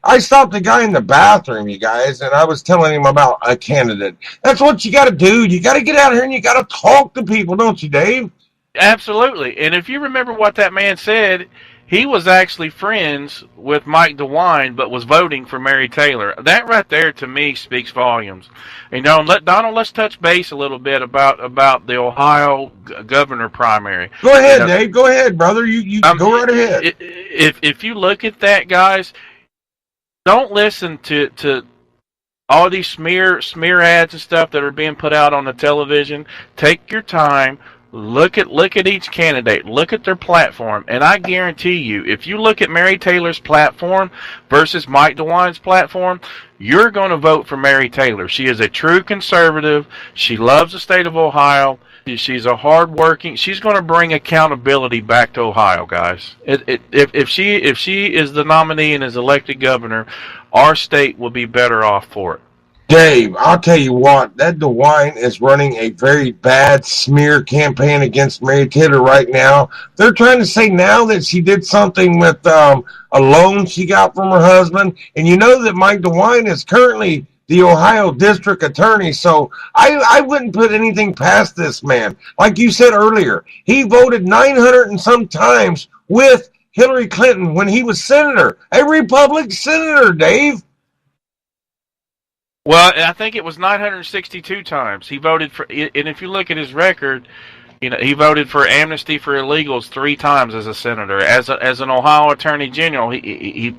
I stopped the guy in the bathroom, you guys, and I was telling him about a candidate. That's what you got to do. You got to get out here and you got to talk to people, don't you, Dave? Absolutely. And if you remember what that man said, he was actually friends with Mike DeWine, but was voting for Mary Taylor. That right there, to me, speaks volumes. Donald, let's touch base a little bit about the Ohio governor primary. Go ahead, Dave. Go ahead, brother. You go right ahead. If you look at that, guys, don't listen to all these smear ads and stuff that are being put out on the television. Take your time. Look at each candidate. Look at their platform, and I guarantee you, if you look at Mary Taylor's platform versus Mike DeWine's platform, you're going to vote for Mary Taylor. She is a true conservative. She loves the state of Ohio. She's a hard-working. She's going to bring accountability back to Ohio, guys. If she is the nominee and is elected governor, our state will be better off for it. Dave, I'll tell you what, that DeWine is running a very bad smear campaign against Mary Taylor right now. They're trying to say now that she did something with a loan she got from her husband. And you know that Mike DeWine is currently the Ohio district attorney, so I wouldn't put anything past this man. Like you said earlier, he voted 900 and some times with Hillary Clinton when he was senator. A Republican senator, Dave. Well, I think it was 962 times he voted for. And if you look at his record, he voted for amnesty for illegals 3 times as a senator. As an Ohio attorney general, he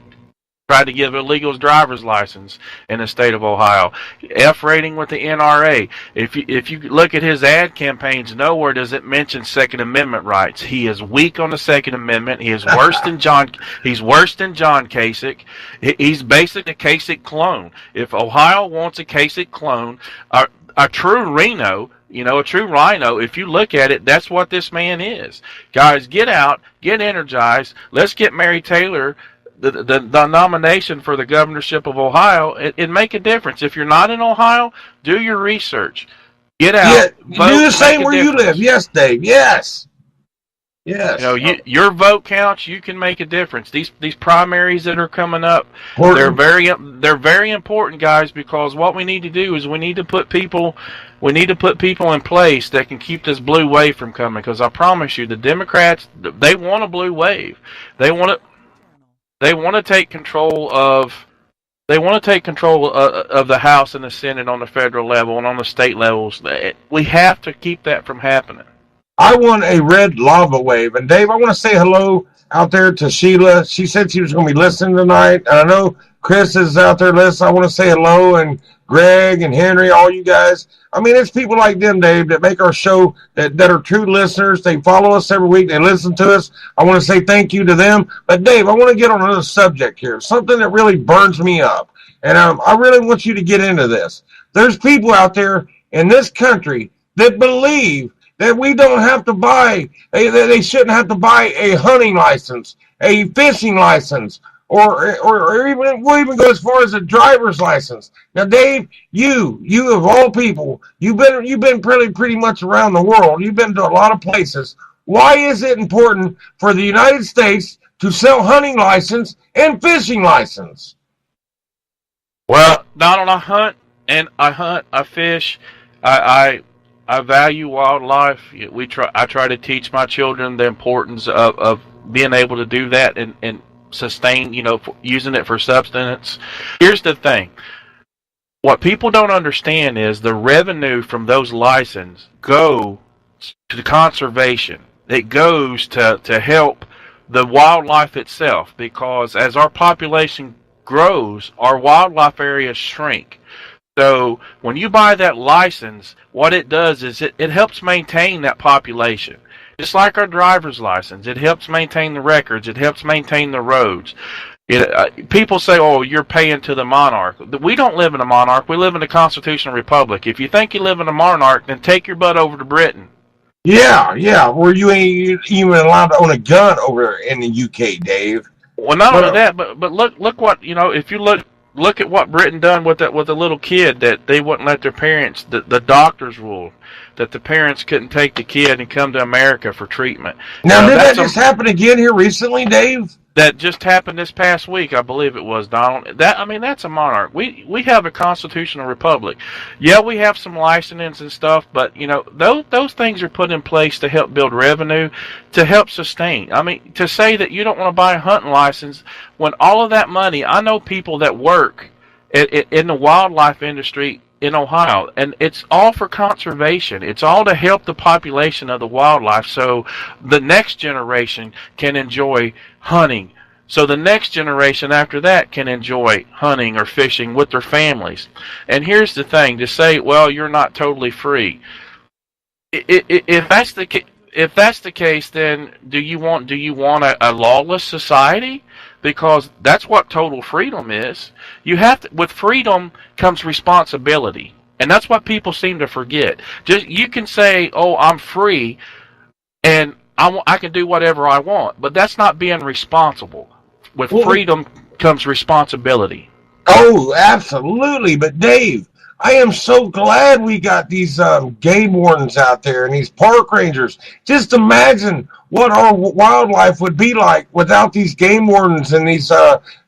tried to give illegals driver's license in the state of Ohio. F rating with the NRA. If you look at his ad campaigns, nowhere does it mention Second Amendment rights. He is weak on the Second Amendment. He is worse than John. He's worse than John Kasich. He's basically a Kasich clone. If Ohio wants a Kasich clone, a true Reno You know, a true rhino, if you look at it, that's what this man is. Guys, get out, get energized. Let's get Mary Taylor the nomination for the governorship of Ohio and make a difference. If you're not in Ohio, do your research. Get out. Yeah, vote, do the same where you live. Yes, Dave. Yes. Yes. You know, your vote counts. You can make a difference. These primaries that are coming up, they're very important, guys. Because what we need to do is we need to put people in place that can keep this blue wave from coming. Because I promise you, the Democrats, they want a blue wave. They want to take control of. They want to take control of the House and the Senate on the federal level and on the state levels. We have to keep that from happening. I want a red lava wave. And Dave, I want to say hello out there to Sheila. She said she was going to be listening tonight. And I know Chris is out there listening. I want to say hello, and Greg and Henry, all you guys. I mean, it's people like them, Dave, that make our show, that are true listeners. They follow us every week. They listen to us. I want to say thank you to them. But Dave, I want to get on another subject here, something that really burns me up. And I really want you to get into this. There's people out there in this country that believe that we don't have to buy, they shouldn't have to buy a hunting license, a fishing license, or even, we'll even go as far as a driver's license. Now, Dave, you of all people, you've been pretty much around the world. You've been to a lot of places. Why is it important for the United States to sell hunting license and fishing license? Well, Donald, I fish, I value wildlife. I try to teach my children the importance of being able to do that and sustain, using it for subsistence. Here's the thing. What people don't understand is the revenue from those licenses go to conservation. It goes to help the wildlife itself, because as our population grows, our wildlife areas shrink. So when you buy that license, what it does is it helps maintain that population. Just like our driver's license, it helps maintain the records. It helps maintain the roads. People say, oh, you're paying to the monarch. We don't live in a monarch. We live in a constitutional republic. If you think you live in a monarch, then take your butt over to Britain. Yeah, where you ain't even allowed to own a gun over in the UK, Dave. Well, not only that, but look what, if you look at what Britain done with a little kid that they wouldn't let their parents, the doctors ruled that the parents couldn't take the kid and come to America for treatment. Now, did that just happen again here recently, Dave? That just happened this past week, I believe it was, Donald. That's a monarch. We have a constitutional republic. Yeah, we have some licensing and stuff, but those things are put in place to help build revenue, to help sustain. I mean, to say that you don't want to buy a hunting license when all of that money, I know people that work in the wildlife industry in Ohio, and it's all for conservation. It's all to help the population of the wildlife so the next generation can enjoy hunting. So the next generation after that can enjoy hunting or fishing with their families. And here's the thing, to say, well, you're not totally free. If that's the case, then do you want a lawless society? Because that's what total freedom is. With freedom comes responsibility, and that's what people seem to forget. You can say, "Oh, I'm free, and I can do whatever I want," but that's not being responsible. With freedom comes responsibility. Oh, absolutely. But Dave, I am so glad we got these game wardens out there and these park rangers. Just imagine what our wildlife would be like without these game wardens and these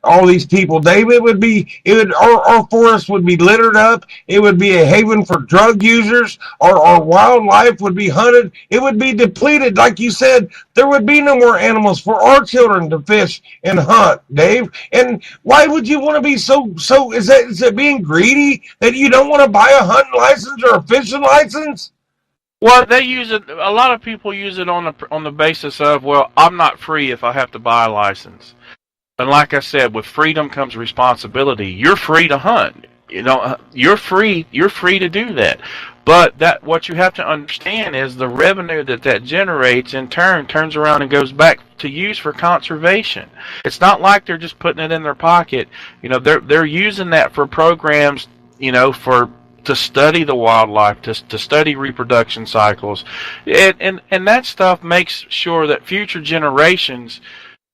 all these people. Dave, our forest would be littered up. It would be a haven for drug users. Our wildlife would be hunted. It would be depleted. Like you said, there would be no more animals for our children to fish and hunt, Dave. And why would you want to be so is it being greedy that you don't want to buy a hunting license or a fishing license? Well, they use it. A lot of people use it on the basis of, well, I'm not free if I have to buy a license. And like I said, with freedom comes responsibility. You're free to hunt. You're free to do that. But what you have to understand is the revenue that generates in turn turns around and goes back to use for conservation. It's not like they're just putting it in their pocket. They're using that for programs. For to study the wildlife, to study reproduction cycles, and that stuff makes sure that future generations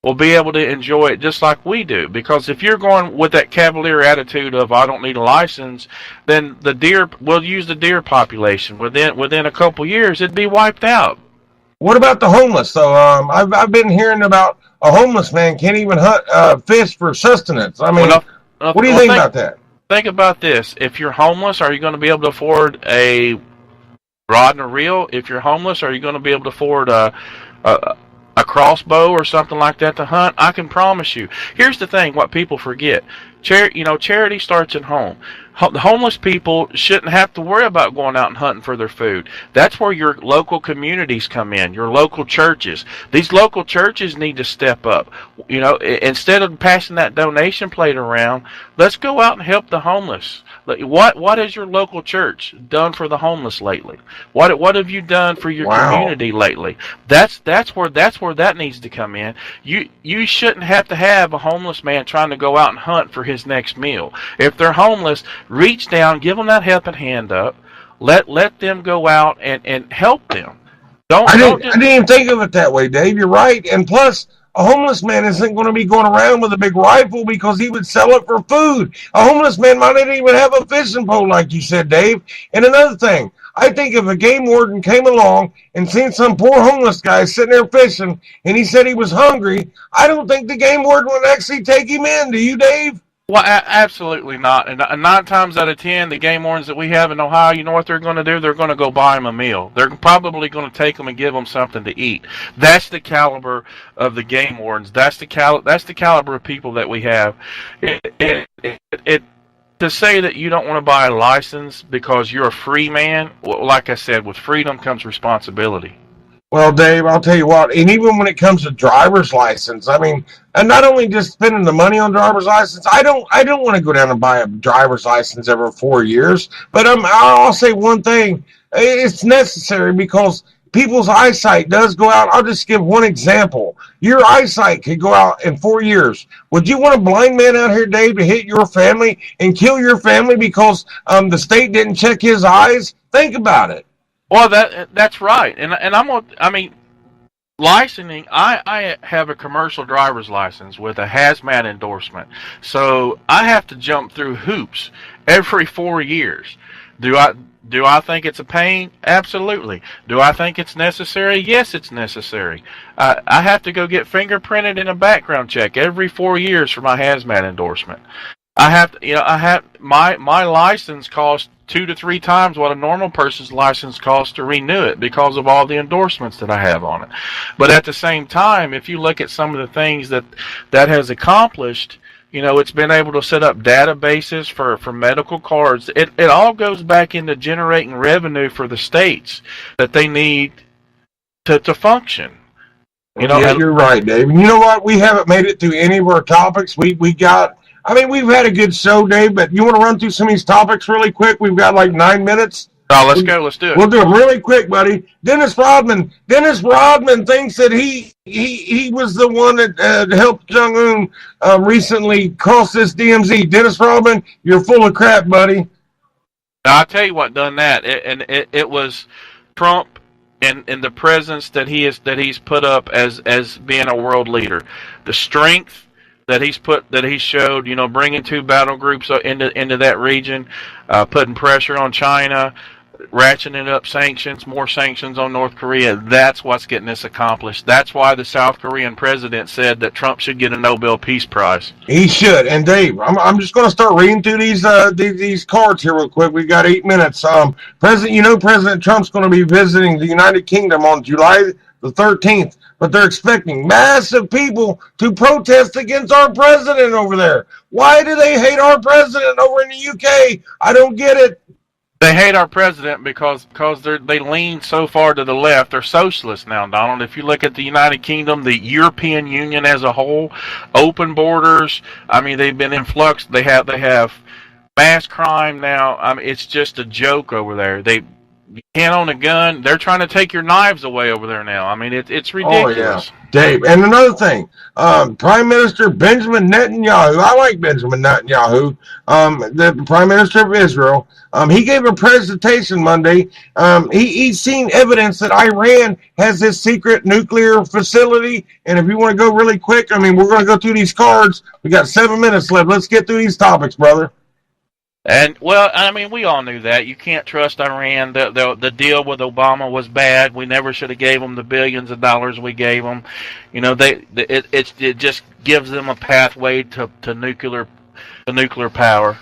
will be able to enjoy it just like we do. Because if you're going with that cavalier attitude of I don't need a license, then we'll use the deer population within a couple years it'd be wiped out. What about the homeless though? I've been hearing about a homeless man can't even hunt fish for sustenance. I mean, what do you think about that? Think about this. If you're homeless, are you going to be able to afford a rod and a reel? If you're homeless, are you going to be able to afford a crossbow or something like that to hunt? I can promise you. Here's the thing, what people forget. Charity starts at home. The homeless people shouldn't have to worry about going out and hunting for their food. That's where your local communities come in, your local churches. These local churches need to step up. Instead of passing that donation plate around, let's go out and help the homeless. What has your local church done for the homeless lately? What have you done for your community lately? That's where that needs to come in. You shouldn't have to have a homeless man trying to go out and hunt for his next meal. If they're homeless, reach down, give them that helping hand up. Let them go out and help them. I didn't even think of it that way, Dave. You're right. And plus, a homeless man isn't going to be going around with a big rifle because he would sell it for food. A homeless man might not even have a fishing pole, like you said, Dave. And another thing, I think if a game warden came along and seen some poor homeless guy sitting there fishing and he said he was hungry, I don't think the game warden would actually take him in. Do you, Dave? Well, absolutely not. And 9 times out of 10, the game wardens that we have in Ohio, you know what they're going to do? They're going to go buy them a meal. They're probably going to take them and give them something to eat. That's the caliber of the game wardens. That's the caliber of people that we have. To say that you don't want to buy a license because you're a free man, well, like I said, with freedom comes responsibility. Well, Dave, I'll tell you what, and even when it comes to driver's license, I mean, and not only just spending the money on driver's license, I don't want to go down and buy a driver's license every 4 years, but I'll say one thing, it's necessary because people's eyesight does go out. I'll just give one example. Your eyesight could go out in 4 years. Would you want a blind man out here, Dave, to hit your family and kill your family because the state didn't check his eyes? Think about it. Well, that's right, and licensing. I have a commercial driver's license with a hazmat endorsement, so I have to jump through hoops every 4 years. Do I think it's a pain? Absolutely. Do I think it's necessary? Yes, it's necessary. I have to go get fingerprinted in a background check every 4 years for my hazmat endorsement. My license costs 2 to 3 times what a normal person's license costs to renew it because of all the endorsements that I have on it. But at the same time, if you look at some of the things that has accomplished, it's been able to set up databases for medical cards. It all goes back into generating revenue for the states that they need to function. You're right, Dave. And you know what? We haven't made it through any of our topics. We've had a good show, Dave, but you want to run through some of these topics really quick? We've got like 9 minutes. Oh, let's go. Let's do it. We'll do them really quick, buddy. Dennis Rodman thinks that he was the one that helped Jong-un recently cross this DMZ. Dennis Rodman, you're full of crap, buddy. Now, I'll tell you what done that. It was Trump and the presence that he's put up as being a world leader. The strength that he's showed, bringing 2 battle groups into that region, putting pressure on China, ratcheting up sanctions, more sanctions on North Korea. That's what's getting this accomplished. That's why the South Korean president said that Trump should get a Nobel Peace Prize. He should. And Dave, I'm just going to start reading through these cards here real quick. We've got 8 minutes. President Trump's going to be visiting the United Kingdom on July the 13th, but they're expecting massive people to protest against our president over there. Why do they hate our president over in the UK? I don't get it. They hate our president because they lean so far to the left. They're socialists now, Donald. If you look at the United Kingdom, the European Union as a whole, open borders. They've been in flux. They have mass crime now. It's just a joke over there. you can't own a gun. They're trying to take your knives away over there now. I mean, it's ridiculous. Oh, yeah. Dave, and another thing, Prime Minister Benjamin Netanyahu, I like Benjamin Netanyahu, the Prime Minister of Israel, he gave a presentation Monday. He's seen evidence that Iran has this secret nuclear facility, and if you want to go really quick, I mean, we're going to go through these cards. We got 7 minutes left. Let's get through these topics, brother. And, well, I mean, we all knew that. You can't trust Iran. The deal with Obama was bad. We never should have gave them the billions of dollars we gave them. You know, it just gives them a pathway to nuclear power.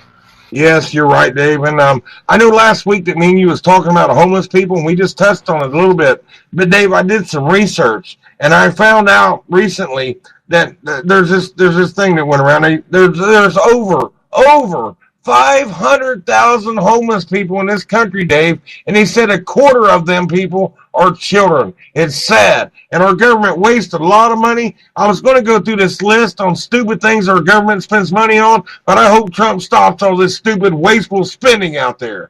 Yes, you're right, Dave. And I know last week that me and you was talking about homeless people, and we just touched on it a little bit. But, Dave, I did some research, and I found out recently that there's this thing that went around. There's over 500,000 homeless people in this country, Dave, and he said a quarter of them people are children. It's sad, and our government wasted a lot of money. I was going to go through this list on stupid things our government spends money on, but I hope Trump stops all this stupid, wasteful spending out there.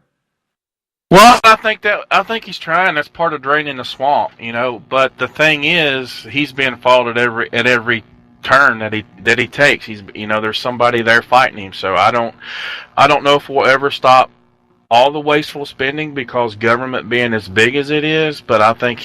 Well, I think he's trying. That's part of draining the swamp, you know. But the thing is, he's being fought at every turn that he takes. There's somebody there fighting him. So I don't know if we'll ever stop all the wasteful spending because government being as big as it is, but I think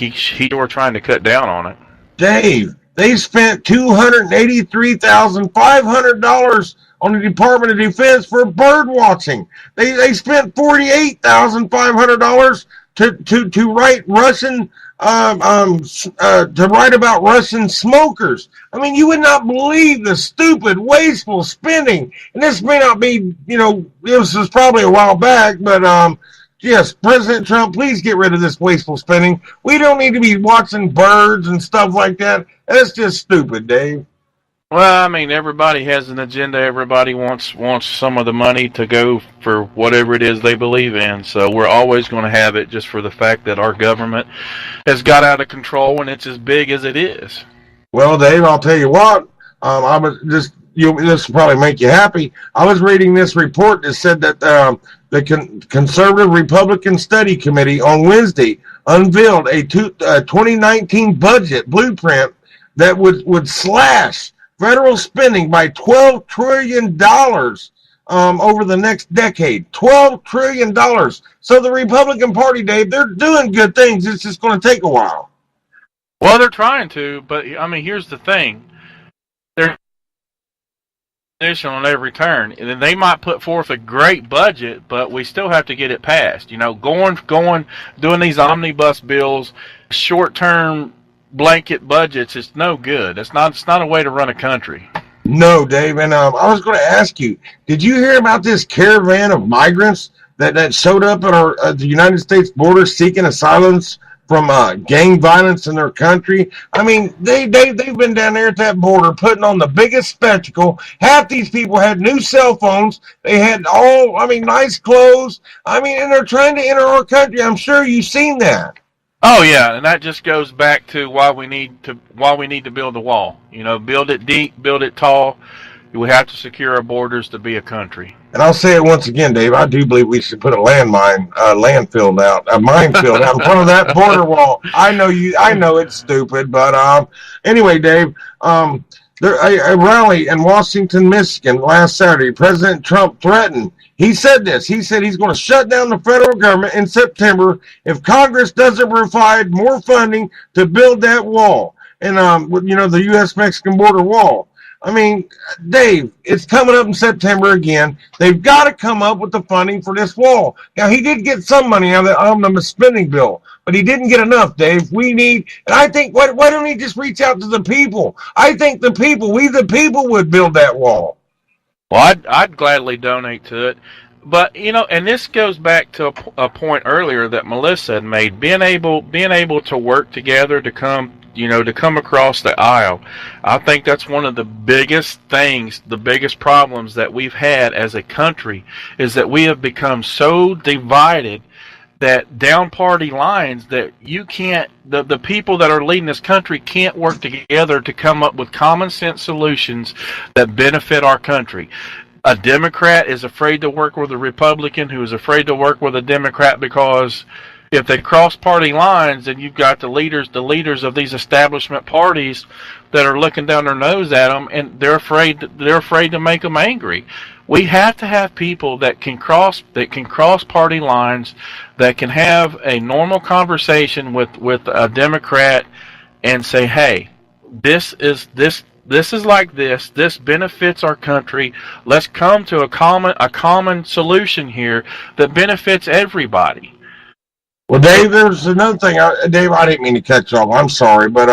we're trying to cut down on it. Dave, they spent $283,500 on the Department of Defense for bird watching. They spent $48,500 to write Russian to write about Russian smokers. I mean, you would not believe the stupid, wasteful spending. And this may not be, this was probably a while back, but yes, President Trump, please get rid of this wasteful spending. We don't need to be watching birds and stuff like that. That's just stupid, Dave. Well, I mean, everybody has an agenda. Everybody wants some of the money to go for whatever it is they believe in. So we're always going to have it just for the fact that our government has got out of control and it's as big as it is. Well, Dave, I'll tell you what. I was just this will probably make you happy. I was reading this report that said that the Conservative Republican Study Committee on Wednesday unveiled a 2019 budget blueprint that would slash federal spending by $12 trillion over the next decade. $12 trillion. So the Republican Party, Dave, they're doing good things. It's just going to take a while. Well, they're trying to, but, I mean, here's the thing. They're on every turn. And they might put forth a great budget, but we still have to get it passed. Doing these omnibus bills, short-term blanket budgets, it's no good. It's not a way to run a country. No, Dave, and I was going to ask you, did you hear about this caravan of migrants that showed up at the United States border seeking asylum from gang violence in their country? I mean, they've been down there at that border putting on the biggest spectacle. Half these people had new cell phones. They had nice clothes. I mean, and they're trying to enter our country. I'm sure you've seen that. Oh yeah, and that just goes back to why we need to build a wall. Build it deep, build it tall. We have to secure our borders to be a country. And I'll say it once again, Dave. I do believe we should put a minefield out in front of that border wall. I know it's stupid, but anyway, Dave. A rally in Washington, Michigan last Saturday. President Trump threatened. He said this. He said he's going to shut down the federal government in September if Congress doesn't provide more funding to build that wall. And, the U.S.-Mexican border wall. I mean, Dave, it's coming up in September again. They've got to come up with the funding for this wall. Now, he did get some money out of the omnibus spending bill, but he didn't get enough, Dave. And I think, why don't he just reach out to the people? I think we the people would build that wall. Well, I'd gladly donate to it. But, and this goes back to a point earlier that Melissa had made, being able to work together to come across the aisle. I think that's one of the biggest things, the biggest problems that we've had as a country is that we have become so divided that down party lines that you can't, the people that are leading this country can't work together to come up with common sense solutions that benefit our country. A Democrat is afraid to work with a Republican who is afraid to work with a Democrat because If they cross party lines, then you've got the leaders of these establishment parties that are looking down their nose at them, and they're afraid to make them angry. We have to have people that can cross party lines, that can have a normal conversation with a Democrat and say, hey, this is like this. This benefits our country. Let's come to a common solution here that benefits everybody. Well, Dave, there's another thing. Dave, I didn't mean to cut you off. I'm sorry, but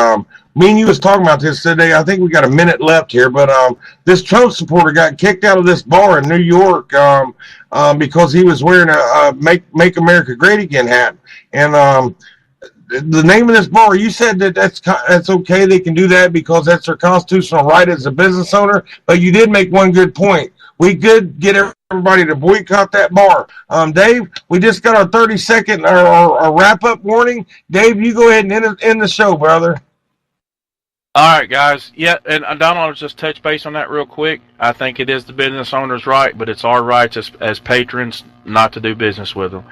me and you was talking about this today. I think we got a minute left here, but this Trump supporter got kicked out of this bar in New York because he was wearing a "Make America Great Again" hat. And the name of this bar, you said that's okay. They can do that because that's their constitutional right as a business owner. But you did make one good point. We could get everybody to boycott that bar. Dave, we just got our 30-second our wrap-up warning. Dave, you go ahead and end the show, brother. All right, guys. Yeah, and Donald, just touch base on that real quick. I think it is the business owner's right, but it's our rights as patrons not to do business with them.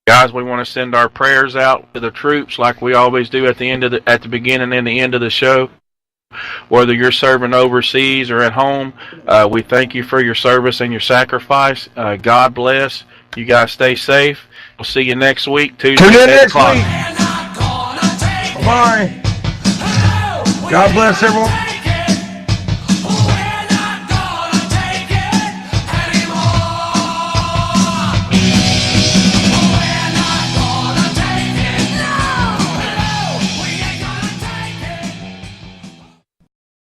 Guys, we want to send our prayers out to the troops like we always do at the beginning and the end of the show. Whether you're serving overseas or at home, we thank you for your service and your sacrifice. God bless. You guys stay safe. We'll see you next week, Tuesday Tune in at 8 next o'clock. week. Bye. God bless everyone.